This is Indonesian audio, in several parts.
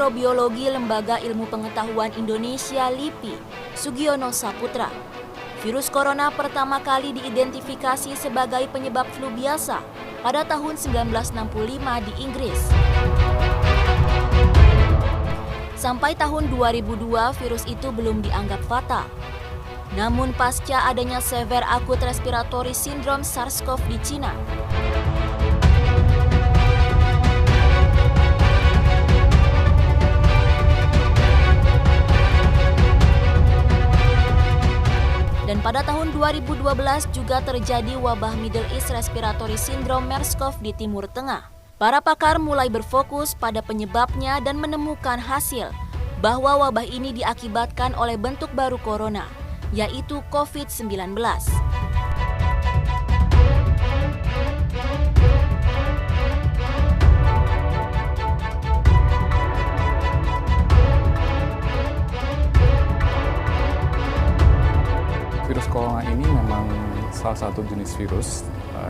Mikrobiologi Lembaga Ilmu Pengetahuan Indonesia LIPI, Sugiono Saputra. Virus corona pertama kali diidentifikasi sebagai penyebab flu biasa pada tahun 1965 di Inggris. Sampai tahun 2002, virus itu belum dianggap fatal. Namun pasca adanya Severe Acute Respiratory Syndrome SARS-CoV di Cina, dan pada tahun 2012 juga terjadi wabah Middle East Respiratory Syndrome MERS-CoV di Timur Tengah. Para pakar mulai berfokus pada penyebabnya dan menemukan hasil bahwa wabah ini diakibatkan oleh bentuk baru corona, yaitu COVID-19. Virus corona ini memang salah satu jenis virus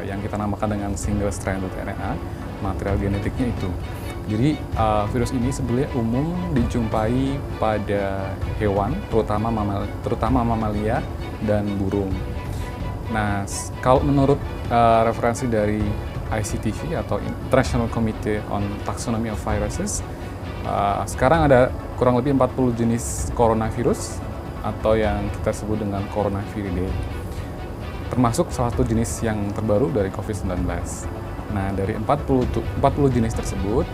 yang kita namakan dengan single stranded RNA, material genetiknya itu. Jadi virus ini sebenarnya umum dijumpai pada hewan, terutama mamalia dan burung. Nah, kalau menurut referensi dari ICTV atau International Committee on Taxonomy of Viruses, sekarang ada kurang lebih 40 jenis coronavirus atau yang kita sebut dengan Coronaviridae, termasuk salah satu jenis yang terbaru dari COVID-19. Nah, dari 40 jenis tersebut,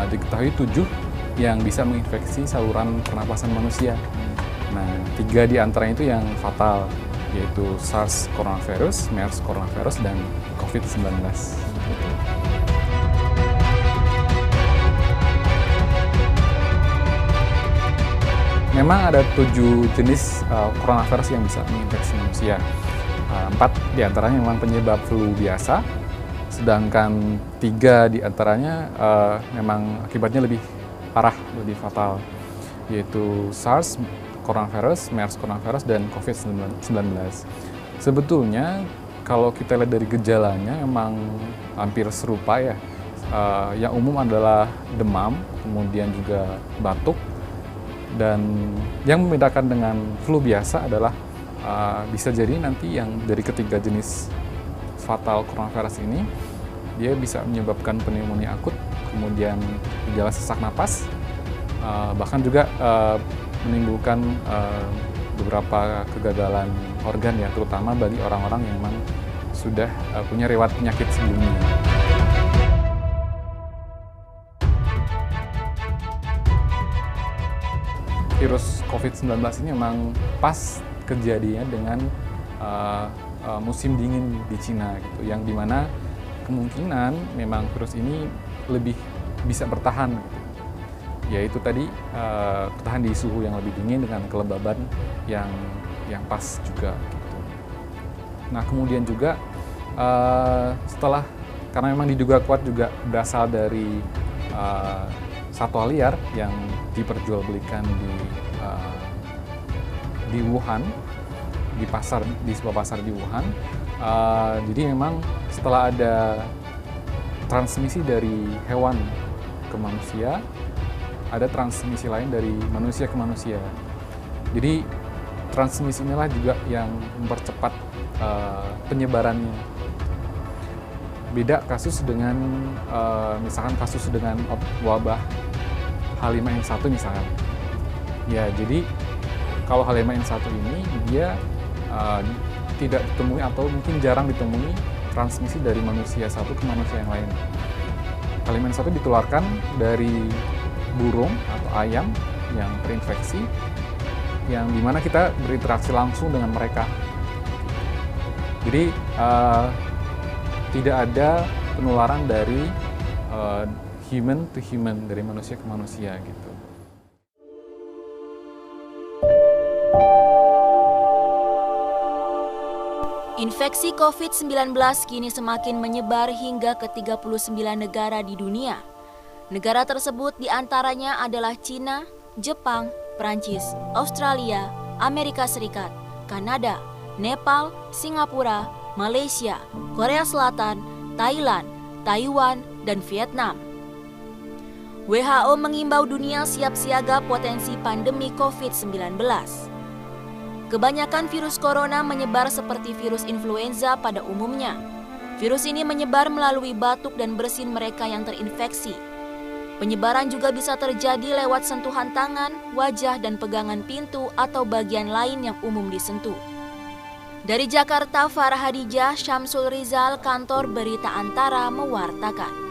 diketahui 7 yang bisa menginfeksi saluran pernapasan manusia. Nah, 3 di antaranya itu yang fatal, yaitu SARS coronavirus, MERS coronavirus, dan COVID-19. Memang ada 7 jenis coronavirus yang bisa menginfeksi manusia. 4 di antaranya memang penyebab flu biasa, sedangkan 3 di antaranya memang akibatnya lebih parah, lebih fatal, yaitu SARS coronavirus, MERS coronavirus, dan COVID-19. Sebetulnya kalau kita lihat dari gejalanya memang hampir serupa ya. Yang umum adalah demam, kemudian juga batuk, dan yang membedakan dengan flu biasa adalah bisa jadi nanti yang dari ketiga jenis fatal coronavirus ini, dia bisa menyebabkan pneumonia akut, kemudian gejala sesak napas, bahkan juga menimbulkan beberapa kegagalan organ ya, terutama bagi orang-orang yang memang sudah punya riwayat penyakit sebelumnya. Virus COVID-19 ini memang pas kejadiannya dengan musim dingin di Cina gitu, yang dimana kemungkinan memang virus ini lebih bisa bertahan gitu. Yaitu tadi bertahan di suhu yang lebih dingin dengan kelembaban yang pas juga gitu. Nah, kemudian juga karena memang diduga kuat juga berasal dari satwa liar yang diperjualbelikan di Wuhan, di sebuah pasar di Wuhan. Jadi memang setelah ada transmisi dari hewan ke manusia, ada transmisi lain dari manusia ke manusia. Jadi transmisi inilah juga yang mempercepat penyebarannya. Beda kasus dengan misalkan kasus dengan wabah H5N1 misalkan. Ya, jadi kalau H5N1 ini dia tidak ditemui atau mungkin jarang ditemui transmisi dari manusia satu ke manusia yang lain. H5N1 ditularkan dari burung atau ayam yang terinfeksi, yang dimana kita berinteraksi langsung dengan mereka. Jadi tidak ada penularan dari human to human, dari manusia ke manusia gitu. Infeksi COVID-19 kini semakin menyebar hingga ke 39 negara di dunia. Negara tersebut diantaranya adalah Cina, Jepang, Prancis, Australia, Amerika Serikat, Kanada, Nepal, Singapura, Malaysia, Korea Selatan, Thailand, Taiwan, dan Vietnam. WHO mengimbau dunia siap siaga potensi pandemi COVID-19. Kebanyakan virus corona menyebar seperti virus influenza pada umumnya. Virus ini menyebar melalui batuk dan bersin mereka yang terinfeksi. Penyebaran juga bisa terjadi lewat sentuhan tangan, wajah, dan pegangan pintu atau bagian lain yang umum disentuh. Dari Jakarta, Farah Hadijah, Syamsul Rizal, Kantor Berita Antara mewartakan.